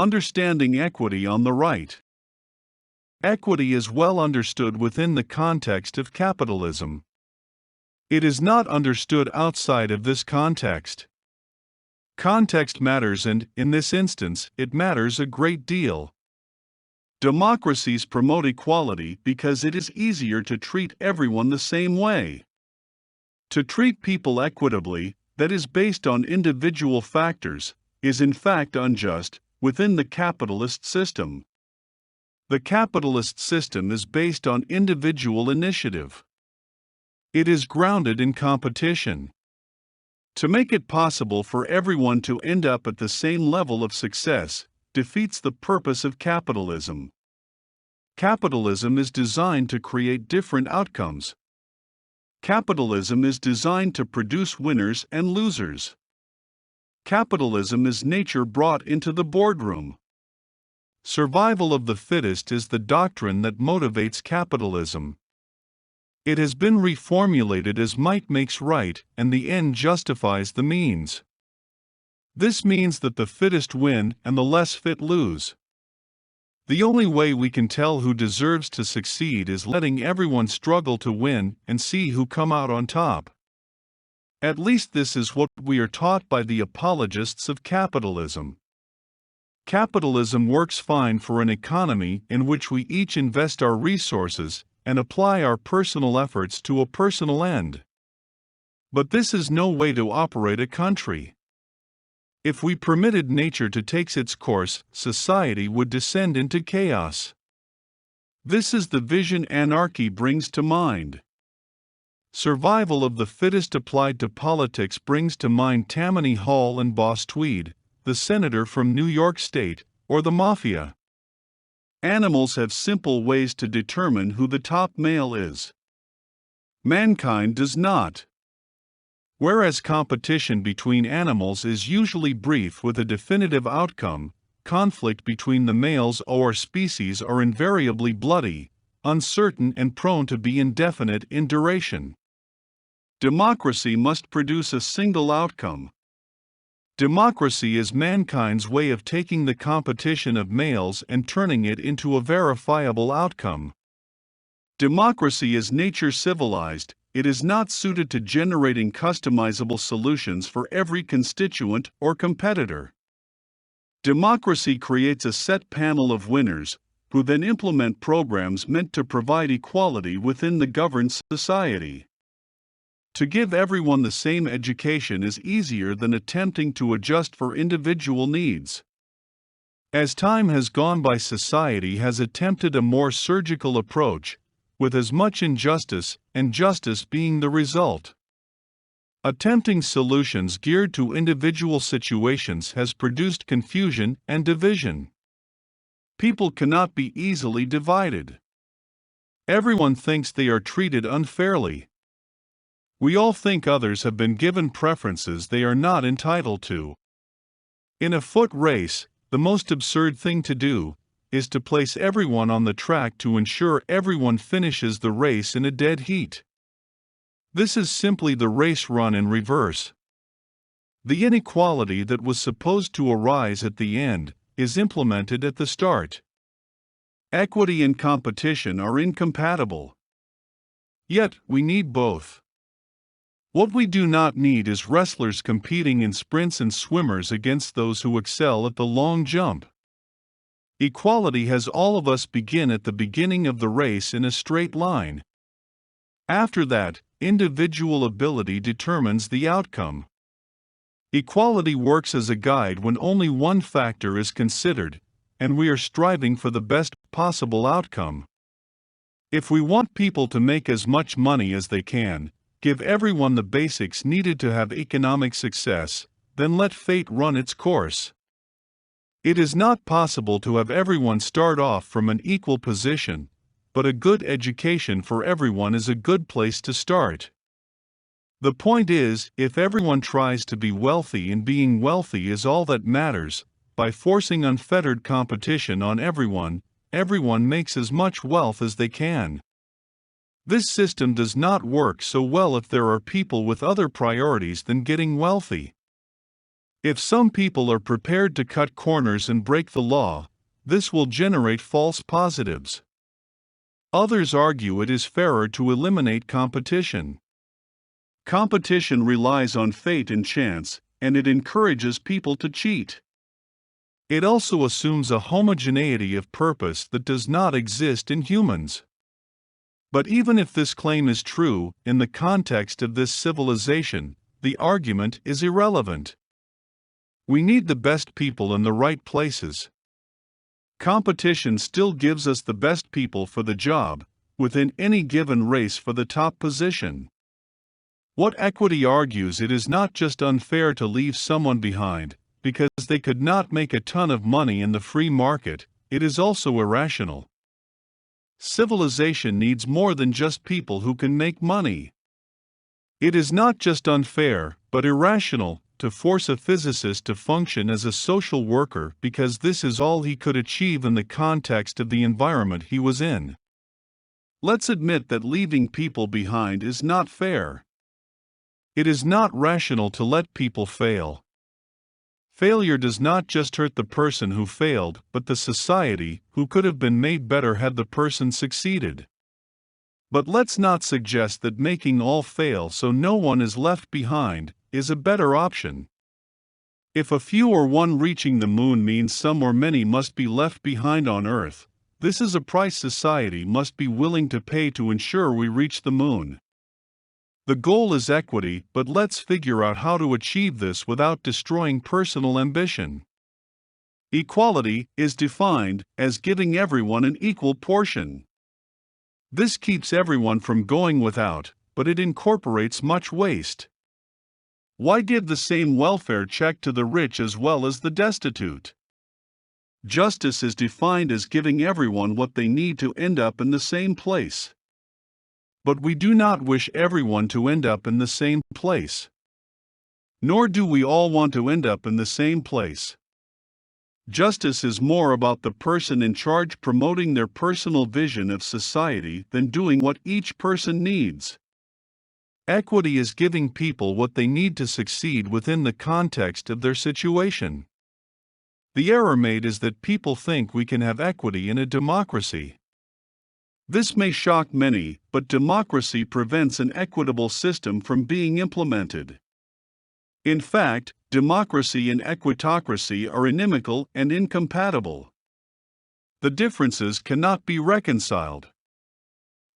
Understanding equity on the right. Equity is well understood within the context of capitalism. It is not understood outside of this context. Context matters, and, in this instance, it matters a great deal. Democracies promote equality because it is easier to treat everyone the same way. To treat people equitably, that is based on individual factors, is in fact unjust within the capitalist system. The capitalist system is based on individual initiative. It is grounded in competition. To make it possible for everyone to end up at the same level of success defeats the purpose of capitalism. Capitalism is designed to create different outcomes. Capitalism is designed to produce winners and losers. Capitalism is nature brought into the boardroom. Survival of the fittest is the doctrine that motivates capitalism. It has been reformulated as might makes right, and the end justifies the means. This means that the fittest win and the less fit lose. The only way we can tell who deserves to succeed is letting everyone struggle to win and see who come out on top. At least this is what we are taught by the apologists of capitalism. Capitalism works fine for an economy in which we each invest our resources and apply our personal efforts to a personal end. But this is no way to operate a country. If we permitted nature to take its course, society would descend into chaos. This is the vision anarchy brings to mind. Survival of the fittest applied to politics brings to mind Tammany Hall and Boss Tweed, the senator from New York State, or the mafia. Animals have simple ways to determine who the top male is. Mankind does not. Whereas competition between animals is usually brief with a definitive outcome, conflict between the males or species are invariably bloody, uncertain, and prone to be indefinite in duration. Democracy must produce a single outcome. Democracy is mankind's way of taking the competition of males and turning it into a verifiable outcome. Democracy is nature civilized. It is not suited to generating customizable solutions for every constituent or competitor. Democracy creates a set panel of winners, who then implement programs meant to provide equality within the governed society. To give everyone the same education is easier than attempting to adjust for individual needs. As time has gone by, society has attempted a more surgical approach, with as much injustice and justice being the result. Attempting solutions geared to individual situations has produced confusion and division. People cannot be easily divided. Everyone thinks they are treated unfairly. We all think others have been given preferences they are not entitled to. In a foot race, the most absurd thing to do is to place everyone on the track to ensure everyone finishes the race in a dead heat. This is simply the race run in reverse. The inequality that was supposed to arise at the end is implemented at the start. Equity and competition are incompatible. Yet, we need both. What we do not need is wrestlers competing in sprints and swimmers against those who excel at the long jump. Equality has all of us begin at the beginning of the race in a straight line. After that, individual ability determines the outcome. Equality works as a guide when only one factor is considered, and we are striving for the best possible outcome. If we want people to make as much money as they can, give everyone the basics needed to have economic success, then let fate run its course. It is not possible to have everyone start off from an equal position, but a good education for everyone is a good place to start. The point is, if everyone tries to be wealthy and being wealthy is all that matters, by forcing unfettered competition on everyone makes as much wealth as they can. This system does not work so well if there are people with other priorities than getting wealthy. If some people are prepared to cut corners and break the law, this will generate false positives. Others argue it is fairer to eliminate competition. Competition relies on fate and chance, and it encourages people to cheat. It also assumes a homogeneity of purpose that does not exist in humans. But even if this claim is true, in the context of this civilization, the argument is irrelevant. We need the best people in the right places. Competition still gives us the best people for the job, within any given race for the top position. What equity argues, it is not just unfair to leave someone behind, because they could not make a ton of money in the free market, it is also irrational. Civilization needs more than just people who can make money. It is not just unfair, but irrational, to force a physicist to function as a social worker because this is all he could achieve in the context of the environment he was in. Let's admit that leaving people behind is not fair. It is not rational to let people fail. Failure does not just hurt the person who failed, but the society, who could have been made better had the person succeeded. But let's not suggest that making all fail so no one is left behind is a better option. If a few or one reaching the moon means some or many must be left behind on Earth, this is a price society must be willing to pay to ensure we reach the moon. The goal is equity, but let's figure out how to achieve this without destroying personal ambition. Equality is defined as giving everyone an equal portion. This keeps everyone from going without, but it incorporates much waste. Why give the same welfare check to the rich as well as the destitute? Justice is defined as giving everyone what they need to end up in the same place. But we do not wish everyone to end up in the same place. Nor do we all want to end up in the same place. Justice is more about the person in charge promoting their personal vision of society than doing what each person needs. Equity is giving people what they need to succeed within the context of their situation. The error made is that people think we can have equity in a democracy. This may shock many, but democracy prevents an equitable system from being implemented. In fact, democracy and equitocracy are inimical and incompatible. The differences cannot be reconciled.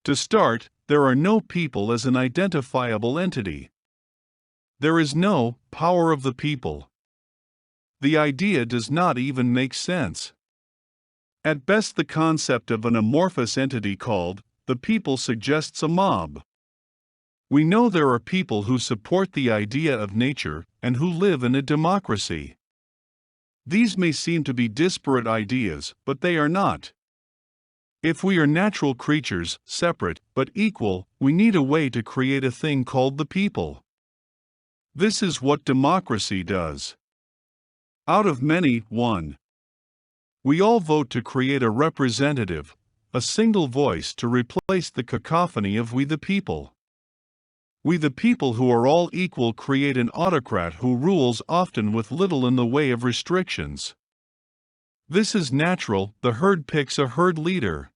To start, there are no people as an identifiable entity. There is no power of the people. The idea does not even make sense. At best, the concept of an amorphous entity called the people suggests a mob. We know there are people who support the idea of nature and who live in a democracy. These may seem to be disparate ideas, but they are not. If we are natural creatures, separate but equal, we need a way to create a thing called the people. This is what democracy does. Out of many, one. We all vote to create a representative, a single voice to replace the cacophony of we the people. We the people who are all equal create an autocrat who rules often with little in the way of restrictions. This is natural, the herd picks a herd leader.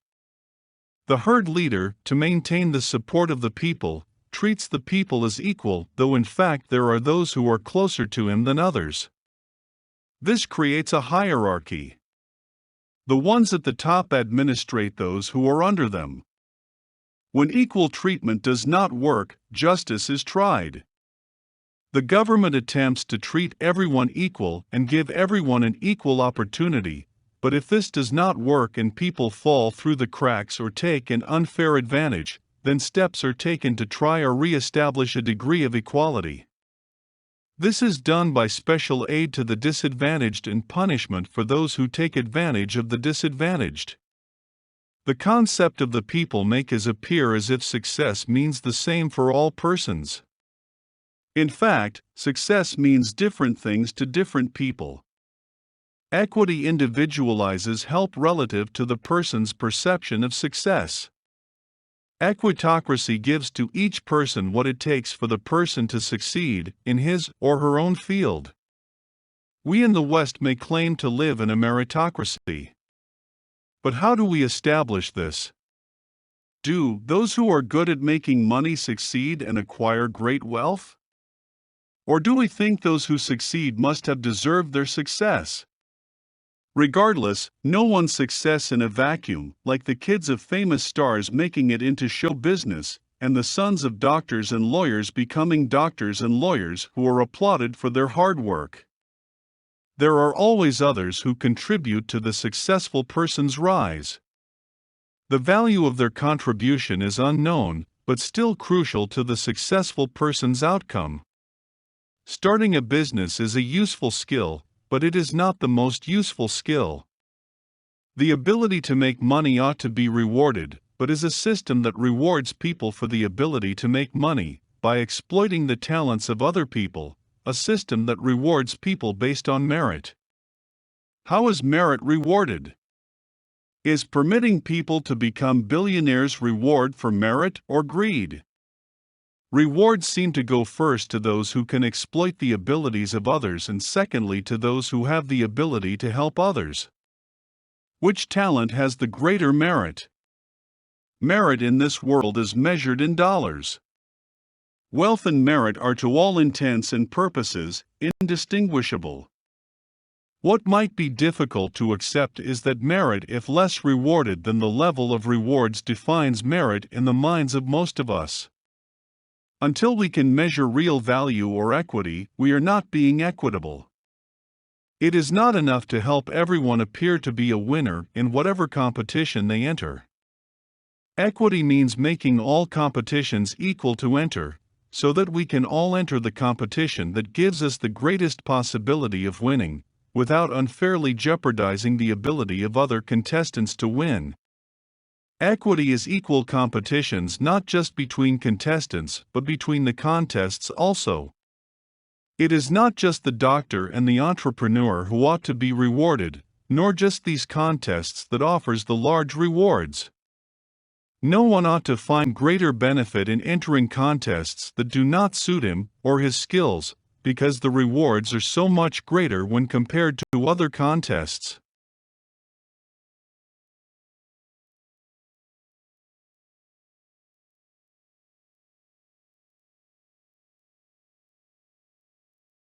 The herd leader, to maintain the support of the people, treats the people as equal, though in fact there are those who are closer to him than others. This creates a hierarchy. The ones at the top administrate those who are under them. When equal treatment does not work, justice is tried. The government attempts to treat everyone equal and give everyone an equal opportunity, but if this does not work and people fall through the cracks or take an unfair advantage, then steps are taken to try or re-establish a degree of equality. This is done by special aid to the disadvantaged and punishment for those who take advantage of the disadvantaged. The concept of the people makes it appear as if success means the same for all persons. In fact, success means different things to different people. Equity individualizes help relative to the person's perception of success. Equitocracy gives to each person what it takes for the person to succeed in his or her own field. We in the West may claim to live in a meritocracy. But how do we establish this? Do those who are good at making money succeed and acquire great wealth? Or do we think those who succeed must have deserved their success? Regardless, no one's success in a vacuum, like the kids of famous stars making it into show business, and the sons of doctors and lawyers becoming doctors and lawyers who are applauded for their hard work. There are always others who contribute to the successful person's rise. The value of their contribution is unknown, but still crucial to the successful person's outcome. Starting a business is a useful skill, but it is not the most useful skill. The ability to make money ought to be rewarded, but is a system that rewards people for the ability to make money, by exploiting the talents of other people, a system that rewards people based on merit. How is merit rewarded? Is permitting people to become billionaires reward for merit or greed? Rewards seem to go first to those who can exploit the abilities of others and secondly to those who have the ability to help others. Which talent has the greater merit? Merit in this world is measured in dollars. Wealth and merit are to all intents and purposes indistinguishable. What might be difficult to accept is that merit, if less rewarded than the level of rewards, defines merit in the minds of most of us. Until we can measure real value or equity, we are not being equitable. It is not enough to help everyone appear to be a winner in whatever competition they enter. Equity means making all competitions equal to enter, so that we can all enter the competition that gives us the greatest possibility of winning, without unfairly jeopardizing the ability of other contestants to win. Equity is equal competitions not just between contestants but between the contests also. It is not just the doctor and the entrepreneur who ought to be rewarded, nor just these contests that offers the large rewards. No one ought to find greater benefit in entering contests that do not suit him or his skills, because the rewards are so much greater when compared to other contests.